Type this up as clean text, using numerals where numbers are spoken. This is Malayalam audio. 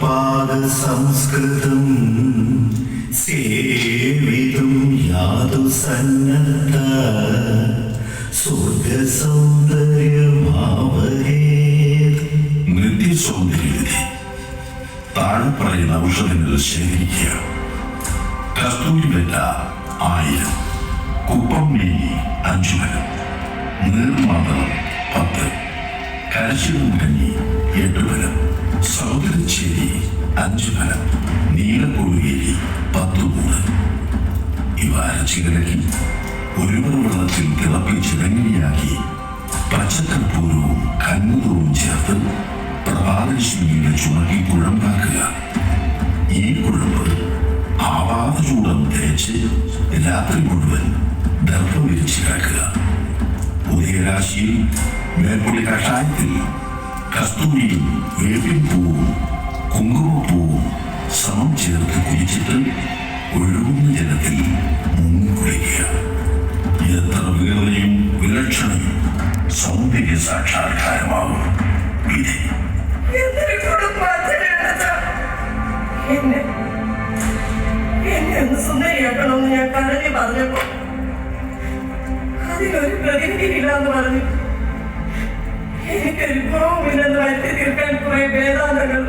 പാദ സംസ്കൃതം സേവിതും യാതു സന്നദ്ധ സ്വർഗസൗന്ദര്യമാവഹേ. നിത്യസൗന്ദര്യവിധി. താഴെ പറയുന്ന ഔഷധങ്ങൾ ശേഖരിക്കുക. കസ്തൂരി വെറ്റ 1000, കുപ്പം മേനി 5 ഫലം, നീർമാതളം 10, കരശിവം കഞ്ഞി 8 ഫലം, സൗദരച്ചേരി 5 ഫലം, നീലക്കൊഴുകേരി 10 കൂട്. ഇവ അരച്ചു കലക്കി ഒരുവർ വെള്ളത്തിൽ തിളപ്പിച്ച് വെണ്ണയാക്കി പച്ചക്കർപ്പൂരവും കന്നൂറും ചേർത്ത് പ്രഭാതലക്ഷ്മിയുടെ ചുണക്കി കുഴമ്പാക്കുക. ഈ കുഴമ്പ് ആവാത ചൂടം തേച്ച് രാത്രി മുഴുവൻ ദർഭ വിരിച്ച് കിടക്കുക. ഉദയരാശിയിൽ മേൽപ്പൊടി കഷായത്തിൽ കസ്തൂരിയും വേപ്പിൻ പൂവും കുങ്കുമപ്പൂവും സമം ചേർത്ത് കുടിച്ചിട്ട് ഒഴുകുന്ന ജലത്തിൽ മുങ്ങിക്കുളിക്കുക. എത്ര വികൃതയും വിലക്ഷണയും സൗന്ദര്യ സാക്ഷാത്കാരമാവും വിധി. എന്നെ ഒന്ന് സുന്ദരിയാക്കണമെന്ന് ഞാൻ കരഞ്ഞു പറഞ്ഞപ്പോ അതിനൊരു പ്രതിനിധിയില്ലാന്ന് പറഞ്ഞു. എനിക്കൊരു കുറവുമില്ലെന്ന് വരുത്തി തീർക്കാൻ കുറെ വേദാന്തങ്ങൾ